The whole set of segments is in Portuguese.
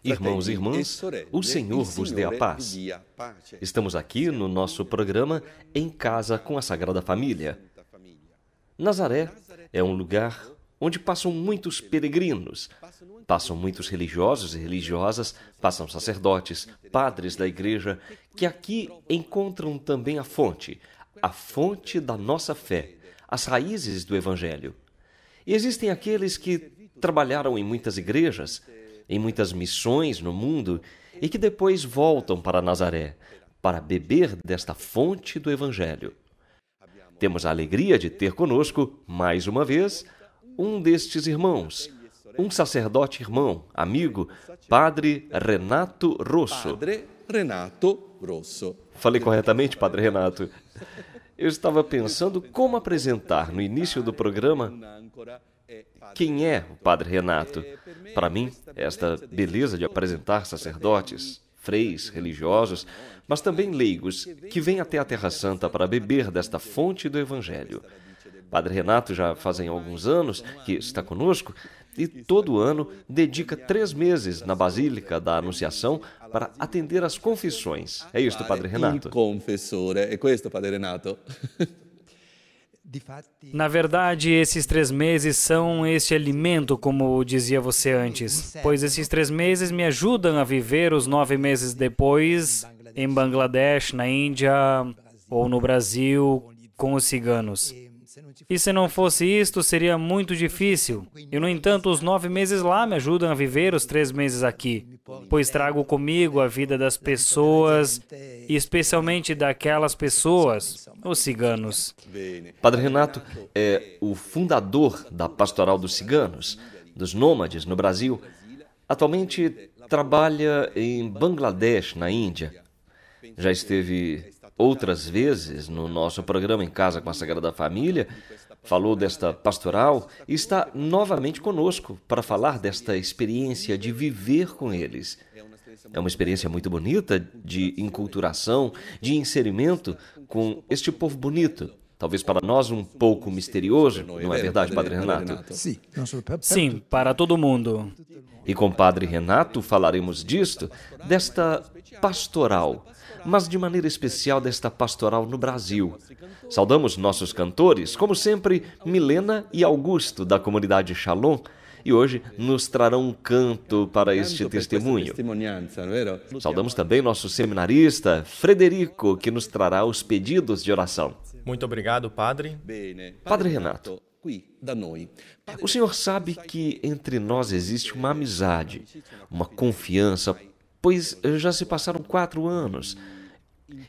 Irmãos e irmãs, o Senhor vos dê a paz. Estamos aqui no nosso programa Em Casa com a Sagrada Família. Nazaré é um lugar onde passam muitos peregrinos, passam muitos religiosos e religiosas, passam sacerdotes, padres da igreja, que aqui encontram também a fonte da nossa fé, as raízes do Evangelho. E existem aqueles que trabalharam em muitas igrejas, em muitas missões no mundo, e que depois voltam para Nazaré, para beber desta fonte do Evangelho. Temos a alegria de ter conosco, mais uma vez, um destes irmãos, um sacerdote irmão, amigo, Padre Renato Rosso. Padre Renato Rosso. Falei corretamente, Padre Renato? Eu estava pensando como apresentar no início do programa quem é o Padre Renato. Para mim, esta beleza de apresentar sacerdotes, freis, religiosos, mas também leigos, que vêm até a Terra Santa para beber desta fonte do Evangelho. Padre Renato já fazem alguns anos que está conosco e todo ano dedica 3 meses na Basílica da Anunciação para atender às confissões. É isto, Padre Renato? Il confessore, é questo, Padre Renato? Na verdade, esses 3 meses são este alimento, como dizia você antes, pois esses 3 meses me ajudam a viver os 9 meses depois em Bangladesh, na Índia ou no Brasil com os ciganos. E se não fosse isto, seria muito difícil. E, no entanto, os 9 meses lá me ajudam a viver os 3 meses aqui, pois trago comigo a vida das pessoas, e especialmente daquelas pessoas, os ciganos. Padre Renato é o fundador da Pastoral dos Ciganos, dos Nômades no Brasil. Atualmente trabalha em Bangladesh, na Índia. Já esteve outras vezes no nosso programa Em Casa com a Sagrada Família, falou desta pastoral e está novamente conosco para falar desta experiência de viver com eles. É uma experiência muito bonita de enculturação, de inserimento com este povo bonito. Talvez para nós um pouco misterioso, não é verdade, Padre Renato? Sim, para todo mundo. E com Padre Renato falaremos disto, desta pastoral, mas de maneira especial desta pastoral no Brasil. Saudamos nossos cantores, como sempre, Milena e Augusto, da comunidade Shalom, e hoje nos trarão um canto para este testemunho. Saudamos também nosso seminarista, Frederico, que nos trará os pedidos de oração. Muito obrigado, Padre. Padre Renato, o senhor sabe que entre nós existe uma amizade, uma confiança, pois já se passaram 4 anos.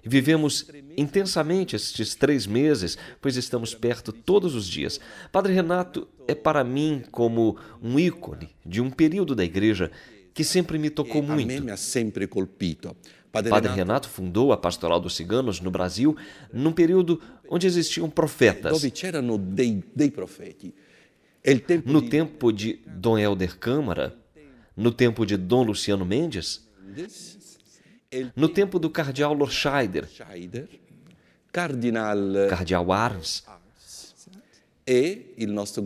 Vivemos intensamente estes 3 meses, pois estamos perto todos os dias. Padre Renato é para mim como um ícone de um período da igreja que sempre me tocou muito. Padre Renato fundou a Pastoral dos Ciganos no Brasil num período onde existiam profetas. No tempo de Dom Helder Câmara, no tempo de Dom Luciano Mendes, no tempo do cardeal Lorscheider, cardeal Arns e nosso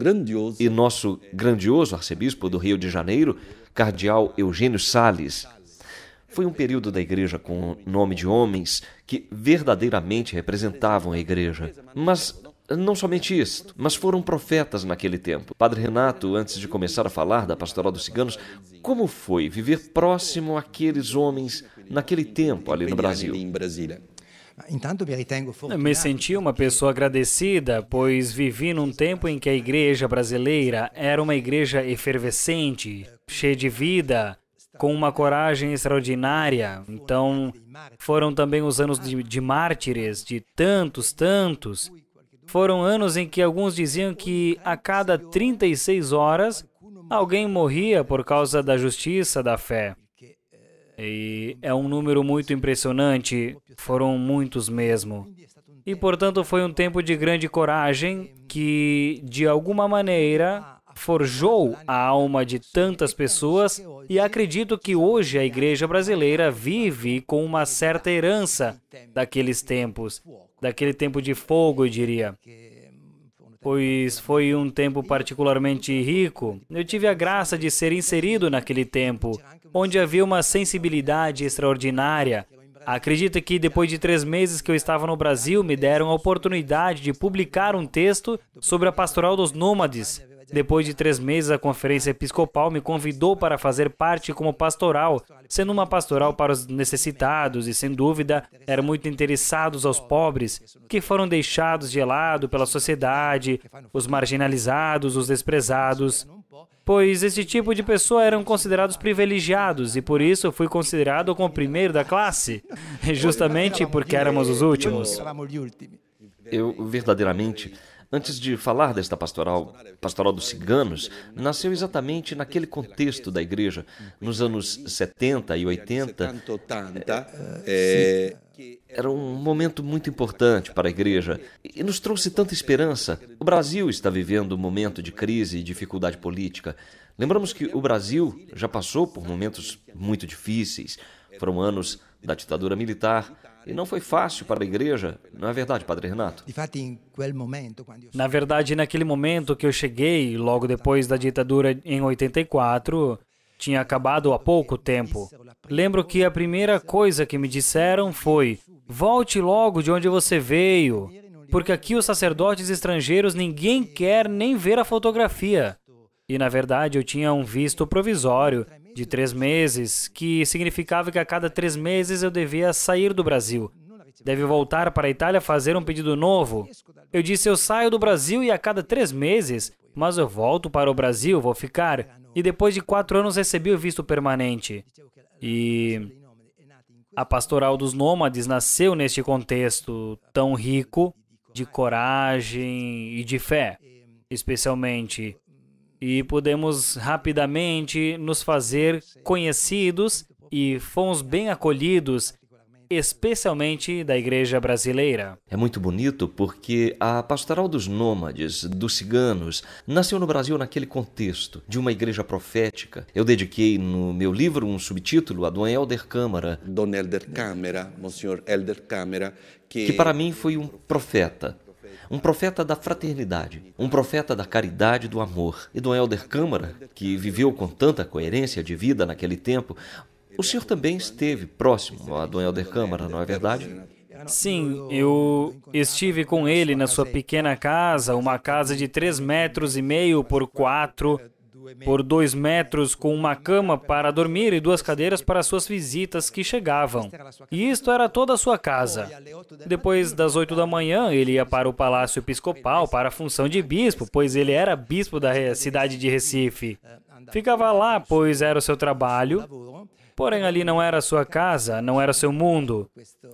grandioso arcebispo do Rio de Janeiro, cardeal Eugênio Salles. Foi um período da igreja com nome de homens que verdadeiramente representavam a igreja. Mas não somente isto, mas foram profetas naquele tempo. Padre Renato, antes de começar a falar da Pastoral dos Ciganos, como foi viver próximo àqueles homens naquele tempo ali no Brasil? Eu me senti uma pessoa agradecida, pois vivi num tempo em que a igreja brasileira era uma igreja efervescente, cheia de vida, com uma coragem extraordinária. Então, foram também os anos de mártires, de tantos. Foram anos em que alguns diziam que a cada 36 horas alguém morria por causa da justiça da fé. E é um número muito impressionante, foram muitos mesmo. E, portanto, foi um tempo de grande coragem que, de alguma maneira, forjou a alma de tantas pessoas, e acredito que hoje a igreja brasileira vive com uma certa herança daqueles tempos, daquele tempo de fogo, eu diria. pois foi um tempo particularmente rico. Eu tive a graça de ser inserido naquele tempo, onde havia uma sensibilidade extraordinária. Acredita que depois de 3 meses que eu estava no Brasil, me deram a oportunidade de publicar um texto sobre a pastoral dos nômades. Depois de 3 meses, a Conferência Episcopal me convidou para fazer parte como pastoral, sendo uma pastoral para os necessitados e, sem dúvida, eram muito interessados aos pobres, que foram deixados de lado pela sociedade, os marginalizados, os desprezados, pois esse tipo de pessoa eram considerados privilegiados e, por isso, eu fui considerado como o primeiro da classe, justamente porque éramos os últimos. Eu, verdadeiramente, antes de falar desta pastoral dos ciganos, nasceu exatamente naquele contexto da igreja, nos anos 70 e 80. Era um momento muito importante para a igreja e nos trouxe tanta esperança. O Brasil está vivendo um momento de crise e dificuldade política. Lembramos que o Brasil já passou por momentos muito difíceis. Foram anos da ditadura militar. E não foi fácil para a igreja, não é verdade, Padre Renato? Na verdade, naquele momento que eu cheguei, logo depois da ditadura em 84, tinha acabado há pouco tempo. Lembro que a primeira coisa que me disseram foi: volte logo de onde você veio, porque aqui os sacerdotes estrangeiros ninguém quer nem ver a fotografia. E, na verdade, eu tinha um visto provisório de 3 meses, que significava que a cada 3 meses eu devia sair do Brasil. Deve voltar para a Itália fazer um pedido novo. Eu disse, eu saio do Brasil e a cada 3 meses, mas eu volto para o Brasil, vou ficar. E depois de 4 anos recebi o visto permanente. E a pastoral dos nômades nasceu neste contexto tão rico de coragem e de fé, especialmente. E pudemos rapidamente nos fazer conhecidos e fomos bem acolhidos, especialmente da igreja brasileira. É muito bonito porque a pastoral dos nômades, dos ciganos, nasceu no Brasil naquele contexto de uma igreja profética. Eu dediquei no meu livro um subtítulo a Dom Helder Câmara, Monsignor Helder Câmara, que para mim foi um profeta da fraternidade, um profeta da caridade e do amor. E Dom Helder Câmara, que viveu com tanta coerência de vida naquele tempo, o senhor também esteve próximo a Dom Helder Câmara, não é verdade? Sim, eu estive com ele na sua pequena casa, uma casa de 3,5 metros por 4 por 2 metros, com uma cama para dormir e 2 cadeiras para suas visitas que chegavam. E isto era toda a sua casa. Depois das 8 da manhã, ele ia para o Palácio Episcopal para a função de bispo, pois ele era bispo da cidade de Recife. Ficava lá, pois era o seu trabalho. Porém, ali não era a sua casa, não era seu mundo.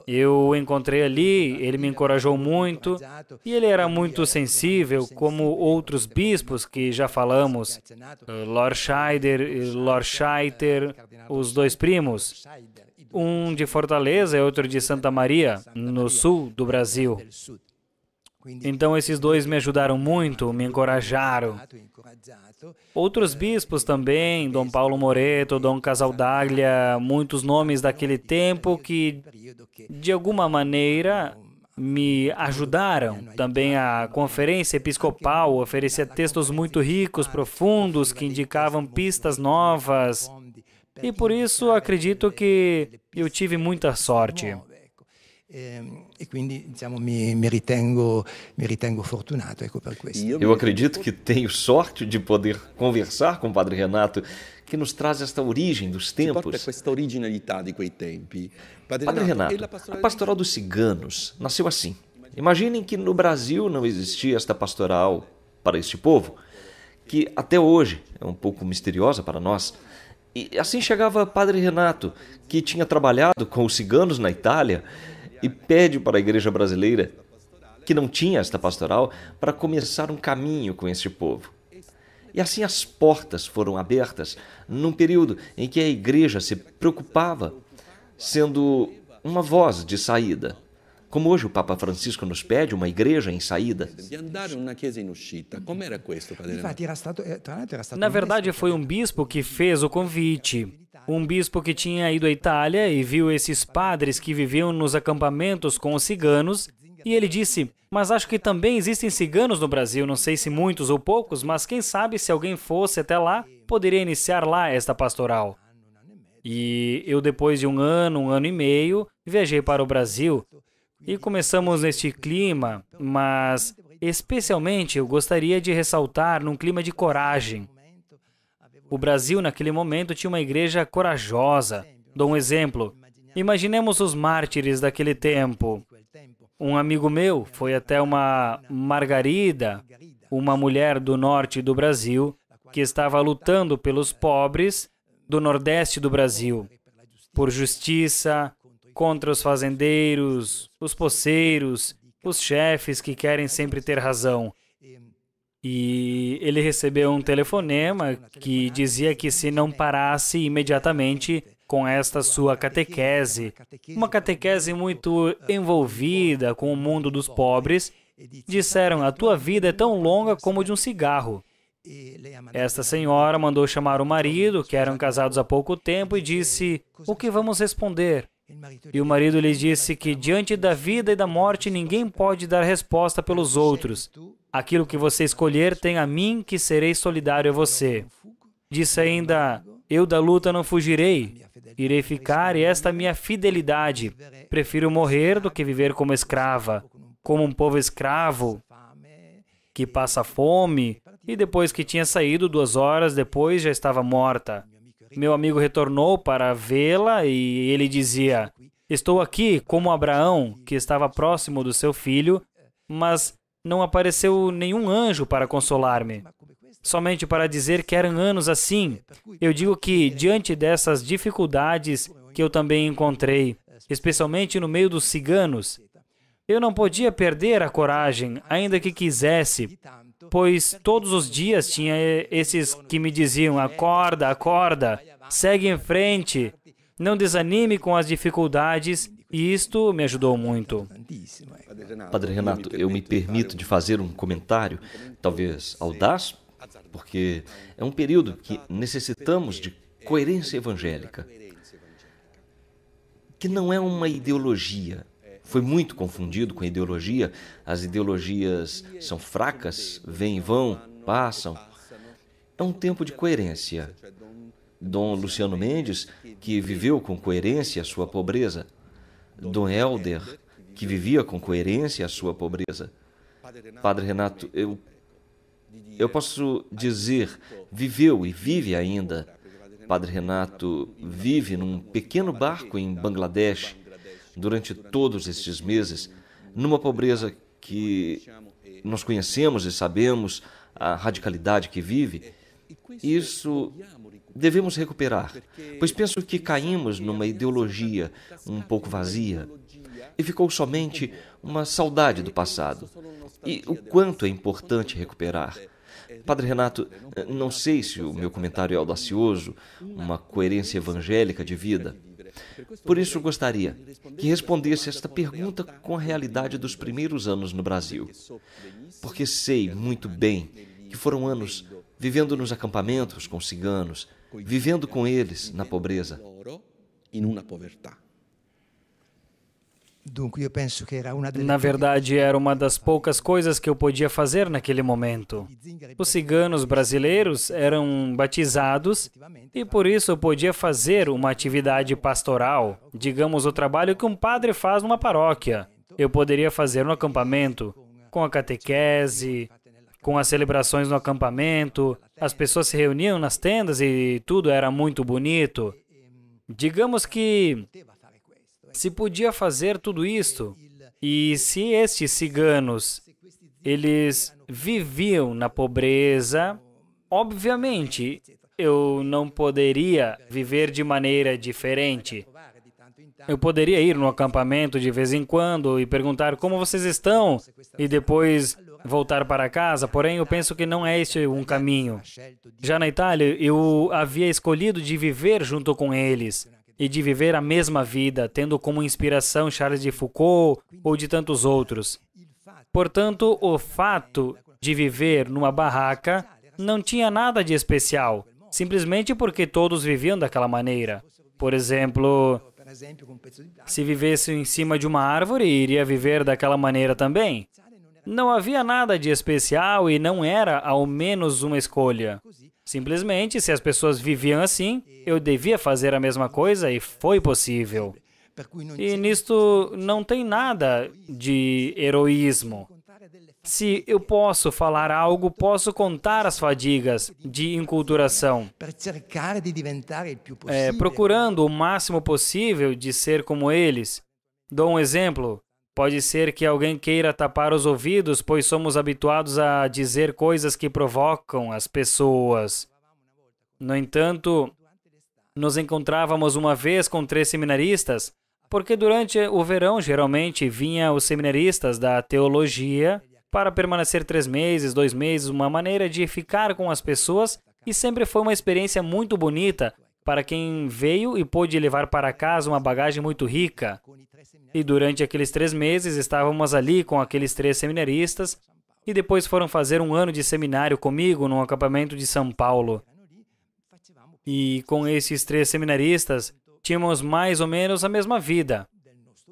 Eu o encontrei ali, ele me encorajou muito, e ele era muito sensível, como outros bispos que já falamos, Lord Scheider e Lord Scheiter, os 2 primos, um de Fortaleza e outro de Santa Maria, no sul do Brasil. Então, esses 2 me ajudaram muito, me encorajaram. Outros bispos também, Dom Paulo Moreto, Dom Casaldaglia, muitos nomes daquele tempo que, de alguma maneira, me ajudaram. Também a Conferência Episcopal oferecia textos muito ricos, profundos, que indicavam pistas novas. E por isso, acredito que eu tive muita sorte. E quindi mi ritengo fortunato, per questo. Eu acredito que tenho sorte de poder conversar com o Padre Renato, que nos traz esta origem dos tempos. Padre Renato, a pastoral dos ciganos nasceu assim. Imaginem que no Brasil não existia esta pastoral para este povo, que até hoje é um pouco misteriosa para nós. E assim chegava Padre Renato, que tinha trabalhado com os ciganos na Itália, e pede para a igreja brasileira, que não tinha esta pastoral, para começar um caminho com este povo. E assim as portas foram abertas num período em que a igreja se preocupava, sendo uma voz de saída. Como hoje o Papa Francisco nos pede uma igreja em saída. Na verdade, foi um bispo que fez o convite. Um bispo que tinha ido à Itália e viu esses padres que viviam nos acampamentos com os ciganos E ele disse, mas acho que também existem ciganos no Brasil, não sei se muitos ou poucos, mas quem sabe se alguém fosse até lá, poderia iniciar lá esta pastoral. E eu, depois de um ano e meio, viajei para o Brasil e começamos neste clima, mas especialmente eu gostaria de ressaltar num clima de coragem. O Brasil, naquele momento, tinha uma igreja corajosa. Dou um exemplo. Imaginemos os mártires daquele tempo. Um amigo meu foi até uma Margarida, uma mulher do norte do Brasil, que estava lutando pelos pobres do nordeste do Brasil, por justiça, contra os fazendeiros, os poceiros, os chefes que querem sempre ter razão. E ele recebeu um telefonema que dizia que se não parasse imediatamente com esta sua catequese, uma catequese muito envolvida com o mundo dos pobres, disseram, a tua vida é tão longa como de um cigarro. Esta senhora mandou chamar o marido, que eram casados há pouco tempo, e disse, o que vamos responder? E o marido lhe disse que diante da vida e da morte ninguém pode dar resposta pelos outros. Aquilo que você escolher tem a mim que serei solidário a você. Disse ainda, eu da luta não fugirei, irei ficar e esta é minha fidelidade. Prefiro morrer do que viver como escrava, como um povo escravo que passa fome e depois que tinha saído 2 horas depois já estava morta. Meu amigo retornou para vê-la e ele dizia, estou aqui como Abraão, que estava próximo do seu filho, mas não apareceu nenhum anjo para consolar-me. Somente para dizer que eram anos assim. Eu digo que, diante dessas dificuldades que eu também encontrei, especialmente no meio dos ciganos, eu não podia perder a coragem, ainda que quisesse, pois todos os dias tinha esses que me diziam, acorda, acorda, segue em frente, não desanime com as dificuldades, e isto me ajudou muito. Padre Renato, eu me permito de fazer um comentário, talvez audaz, porque é um período que necessitamos de coerência evangélica, que não é uma ideologia. Foi muito confundido com ideologia. As ideologias são fracas, vêm e vão, passam. É um tempo de coerência. Dom Luciano Mendes, que viveu com coerência a sua pobreza. Dom Helder, que vivia com coerência a sua pobreza. Padre Renato, eu posso dizer, viveu e vive ainda. Padre Renato vive num pequeno barco em Bangladesh durante todos estes meses, numa pobreza que nós conhecemos e sabemos a radicalidade que vive. Isso devemos recuperar, pois penso que caímos numa ideologia um pouco vazia e ficou somente uma saudade do passado. E o quanto é importante recuperar. Padre Renato, não sei se o meu comentário é audacioso, uma coerência evangélica de vida. Por isso, gostaria que respondesse esta pergunta com a realidade dos primeiros anos no Brasil. Porque sei muito bem que foram anos vivendo nos acampamentos com ciganos, vivendo com eles na pobreza. Na verdade, era uma das poucas coisas que eu podia fazer naquele momento. Os ciganos brasileiros eram batizados e por isso eu podia fazer uma atividade pastoral, digamos o trabalho que um padre faz numa paróquia. Eu poderia fazer no acampamento, com a catequese, com as celebrações no acampamento, as pessoas se reuniam nas tendas e tudo era muito bonito. Digamos que se podia fazer tudo isto, e se estes ciganos, eles viviam na pobreza, obviamente, eu não poderia viver de maneira diferente. Eu poderia ir no acampamento de vez em quando e perguntar como vocês estão, e depois voltar para casa, porém eu penso que não é este um caminho. Já na Itália, eu havia escolhido de viver junto com eles, e de viver a mesma vida, tendo como inspiração Charles de Foucault ou de tantos outros. Portanto, o fato de viver numa barraca não tinha nada de especial, simplesmente porque todos viviam daquela maneira. Por exemplo, Se vivesse em cima de uma árvore, iria viver daquela maneira também. Não havia nada de especial e não era ao menos uma escolha. Simplesmente, se as pessoas viviam assim, eu devia fazer a mesma coisa e foi possível. E nisto não tem nada de heroísmo. Se eu posso falar algo, posso contar as fadigas de enculturação, procurando o máximo possível de ser como eles. Dou um exemplo. Pode ser que alguém queira tapar os ouvidos, pois somos habituados a dizer coisas que provocam as pessoas. No entanto, nos encontrávamos uma vez com 3 seminaristas, porque durante o verão, geralmente, vinham os seminaristas da teologia para permanecer 3 meses, 2 meses, uma maneira de ficar com as pessoas, e sempre foi uma experiência muito bonita para quem veio e pôde levar para casa uma bagagem muito rica. E durante aqueles 3 meses estávamos ali com aqueles 3 seminaristas e depois foram fazer um ano de seminário comigo num acampamento de São Paulo. E com esses 3 seminaristas tínhamos mais ou menos a mesma vida.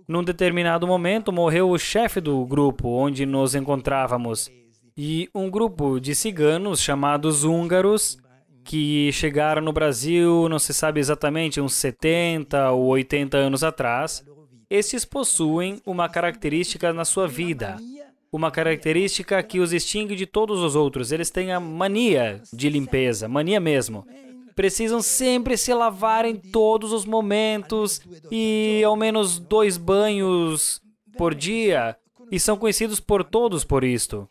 Num determinado momento morreu o chefe do grupo onde nos encontrávamos e um grupo de ciganos chamados húngaros que chegaram no Brasil, não se sabe exatamente, uns 70 ou 80 anos atrás. Estes possuem uma característica na sua vida, uma característica que os distingue de todos os outros. Eles têm a mania de limpeza, mania mesmo. Precisam sempre se lavar em todos os momentos e ao menos 2 banhos por dia, e são conhecidos por todos por isto.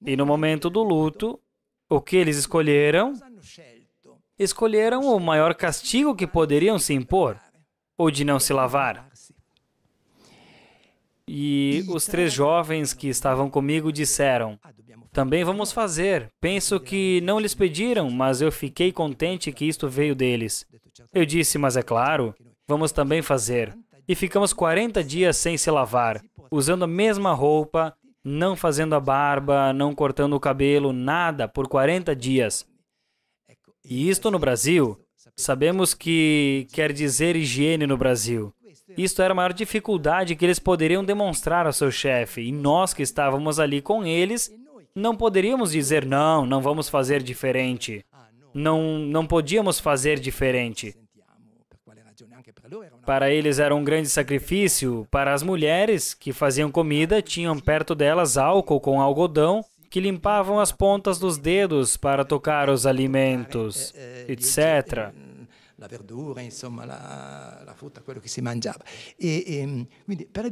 E no momento do luto, o que eles escolheram? Escolheram o maior castigo que poderiam se impor, o de não se lavar. E os 3 jovens que estavam comigo disseram, também vamos fazer. Penso que não lhes pediram, mas eu fiquei contente que isto veio deles. Eu disse, mas é claro, vamos também fazer. E ficamos 40 dias sem se lavar, usando a mesma roupa, não fazendo a barba, não cortando o cabelo, nada, por 40 dias. E isto no Brasil, sabemos que quer dizer higiene no Brasil. Isto era a maior dificuldade que eles poderiam demonstrar ao seu chefe, e nós que estávamos ali com eles, não poderíamos dizer, não vamos fazer diferente. Não podíamos fazer diferente. Para eles era um grande sacrifício. Para as mulheres que faziam comida, tinham perto delas álcool com algodão, que limpavam as pontas dos dedos para tocar os alimentos, etc.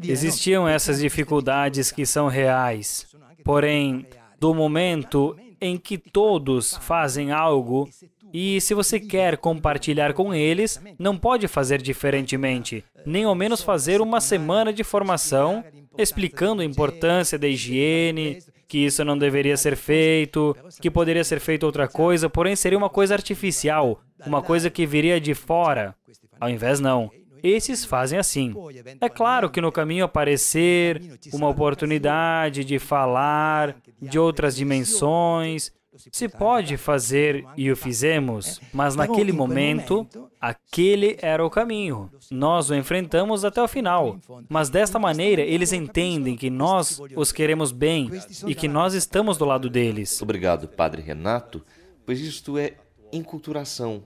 Existiam essas dificuldades que são reais. Porém, do momento em que todos fazem algo, e se você quer compartilhar com eles, não pode fazer diferentemente, nem ao menos fazer uma semana de formação explicando a importância da higiene, que isso não deveria ser feito, que poderia ser feito outra coisa, porém seria uma coisa artificial, uma coisa que viria de fora. Ao invés, não. Esses fazem assim. É claro que no caminho aparecer uma oportunidade de falar de outras dimensões, se pode fazer e o fizemos, mas naquele momento, aquele era o caminho. Nós o enfrentamos até o final. Mas desta maneira, eles entendem que nós os queremos bem e que nós estamos do lado deles. Obrigado, Padre Renato, pois isto é enculturação.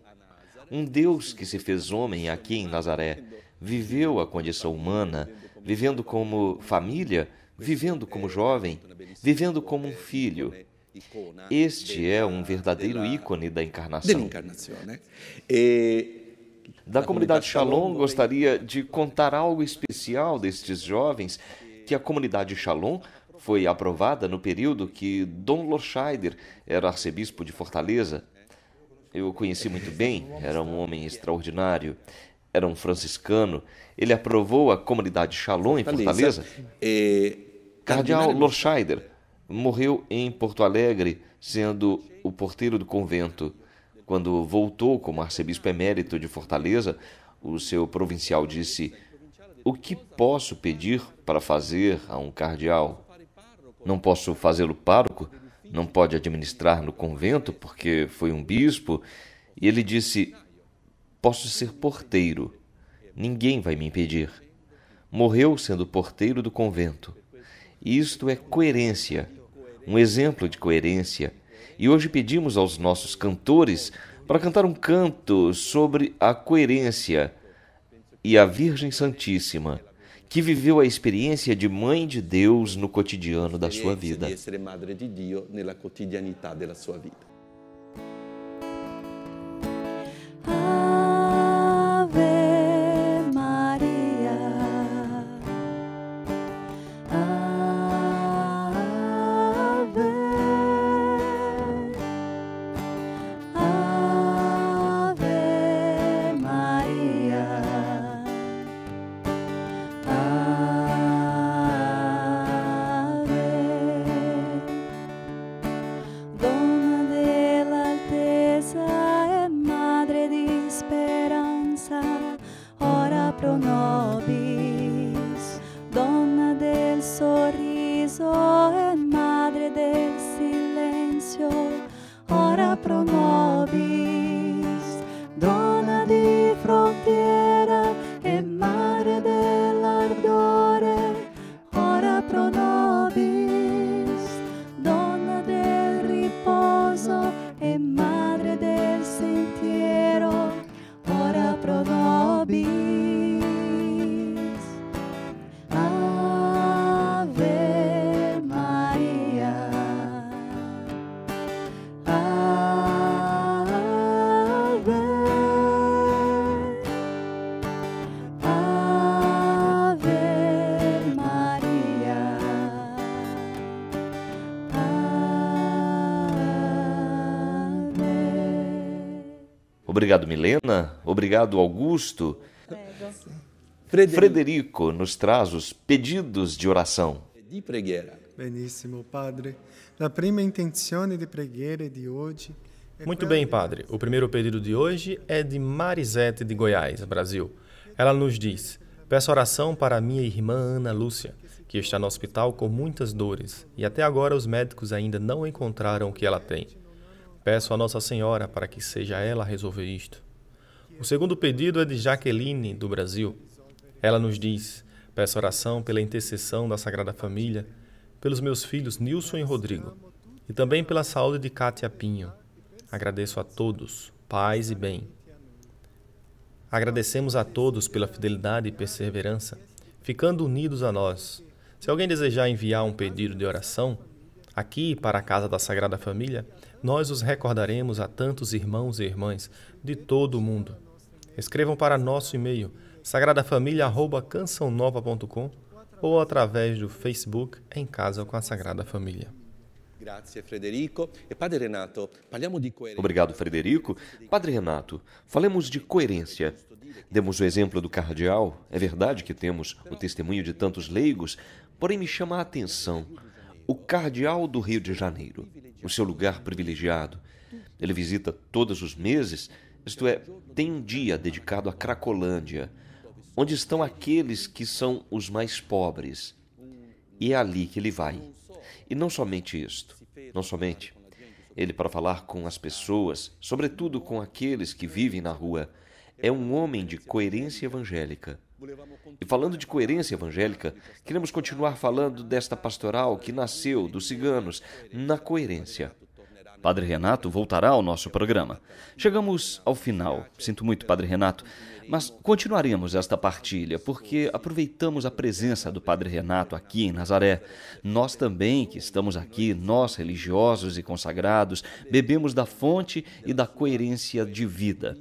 Um Deus que se fez homem aqui em Nazaré, viveu a condição humana, vivendo como família, vivendo como jovem, vivendo como um filho. Este é um verdadeiro ícone da encarnação. Da comunidade Shalom, gostaria de contar algo especial destes jovens, que a comunidade Shalom foi aprovada no período que Dom Lorscheider era arcebispo de Fortaleza. Eu o conheci muito bem, era um homem extraordinário, era um franciscano. Ele aprovou a comunidade Shalom em Fortaleza. Cardeal Lorscheider morreu em Porto Alegre, sendo o porteiro do convento. Quando voltou como arcebispo emérito de Fortaleza, o seu provincial disse: "O que posso pedir para fazer a um cardeal? Não posso fazê-lo pároco? Não pode administrar no convento porque foi um bispo?" E ele disse: "Posso ser porteiro." Ninguém vai me impedir. Morreu sendo porteiro do convento. Isto é coerência, um exemplo de coerência. E hoje pedimos aos nossos cantores para cantar um canto sobre a coerência e a Virgem Santíssima, que viveu a experiência de Mãe de Deus no cotidiano da sua vida. Obrigado, Milena. Obrigado, Augusto. Frederico nos traz os pedidos de oração. Benissimo, padre. A prima intenzione di preghiera di oggi. Muito bem, padre. O primeiro pedido de hoje é de Marisete de Goiás, Brasil. Ela nos diz: peço oração para minha irmã Ana Lúcia, que está no hospital com muitas dores e até agora os médicos ainda não encontraram o que ela tem. Peço a Nossa Senhora para que seja ela a resolver isto. O segundo pedido é de Jaqueline, do Brasil. Ela nos diz: peço oração pela intercessão da Sagrada Família, pelos meus filhos Nilson e Rodrigo, e também pela saúde de Cátia Pinho. Agradeço a todos, paz e bem. Agradecemos a todos pela fidelidade e perseverança, ficando unidos a nós. Se alguém desejar enviar um pedido de oração, aqui para a Casa da Sagrada Família, nós os recordaremos a tantos irmãos e irmãs de todo o mundo. Escrevam para nosso e-mail sagradafamilia@cançãonova.com ou através do Facebook Em Casa com a Sagrada Família. Obrigado, Frederico. Padre Renato, falemos de coerência. Demos o exemplo do cardeal. É verdade que temos o testemunho de tantos leigos, porém me chama a atenção o cardeal do Rio de Janeiro, o seu lugar privilegiado. Ele visita todos os meses, isto é, tem um dia dedicado à Cracolândia, onde estão aqueles que são os mais pobres. E é ali que ele vai. E não somente isto, não somente. Ele, para falar com as pessoas, sobretudo com aqueles que vivem na rua, é um homem de coerência evangélica. E falando de coerência evangélica, queremos continuar falando desta pastoral que nasceu dos ciganos na coerência. Padre Renato voltará ao nosso programa. Chegamos ao final. Sinto muito, Padre Renato, mas continuaremos esta partilha, porque aproveitamos a presença do Padre Renato aqui em Nazaré. Nós também, que estamos aqui, nós religiosos e consagrados, bebemos da fonte e da coerência de vida.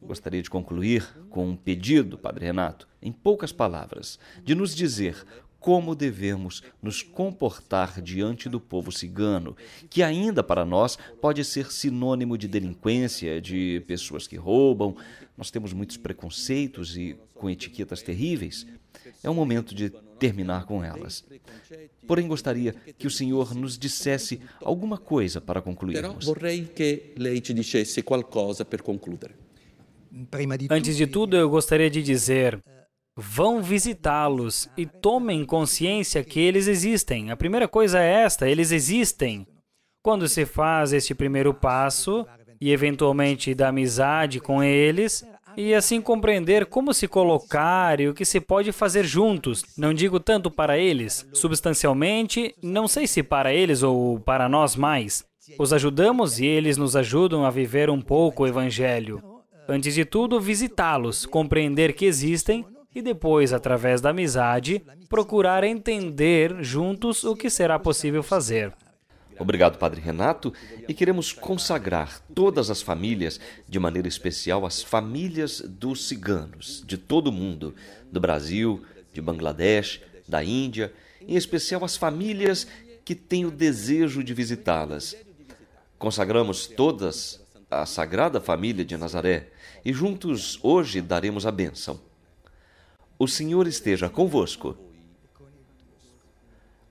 Gostaria de concluir com um pedido, Padre Renato, em poucas palavras, de nos dizer como devemos nos comportar diante do povo cigano, que ainda para nós pode ser sinônimo de delinquência, de pessoas que roubam. Nós temos muitos preconceitos e com etiquetas terríveis. É o momento de terminar com elas. Porém, gostaria que o senhor nos dissesse alguma coisa para concluirmos. Vorrei que lei ci dicesse qualcosa per concludere. Antes de tudo, eu gostaria de dizer: vão visitá-los e tomem consciência que eles existem. A primeira coisa é esta: eles existem. Quando se faz este primeiro passo e eventualmente da amizade com eles, e assim compreender como se colocar e o que se pode fazer juntos. Não digo tanto para eles, substancialmente, não sei se para eles ou para nós mais. Os ajudamos e eles nos ajudam a viver um pouco o Evangelho. Antes de tudo, visitá-los, compreender que existem e depois, através da amizade, procurar entender juntos o que será possível fazer. Obrigado, Padre Renato, e queremos consagrar todas as famílias, de maneira especial as famílias dos ciganos, de todo o mundo, do Brasil, de Bangladesh, da Índia, em especial as famílias que têm o desejo de visitá-las. Consagramos todas à Sagrada Família de Nazaré e juntos hoje daremos a bênção. O Senhor esteja convosco.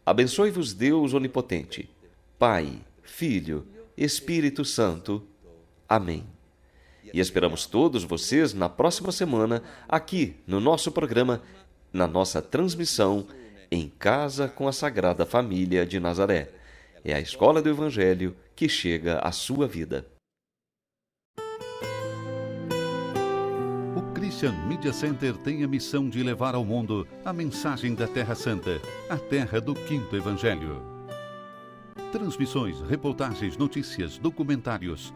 Abençoe-vos Deus Onipotente, Pai, Filho, Espírito Santo. Amém. E esperamos todos vocês na próxima semana, aqui no nosso programa, na nossa transmissão, Em Casa com a Sagrada Família de Nazaré. É a Escola do Evangelho que chega à sua vida. O Christian Media Center tem a missão de levar ao mundo a mensagem da Terra Santa, a terra do Quinto Evangelho. Transmissões, reportagens, notícias, documentários,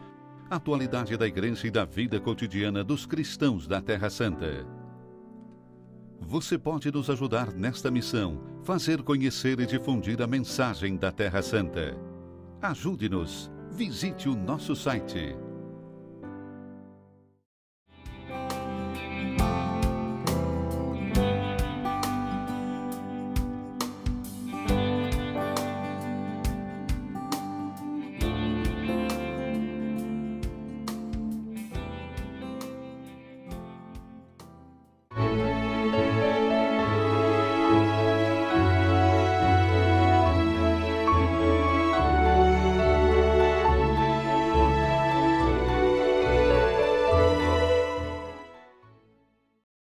atualidade da Igreja e da vida cotidiana dos cristãos da Terra Santa. Você pode nos ajudar nesta missão, fazer conhecer e difundir a mensagem da Terra Santa. Ajude-nos. Visite o nosso site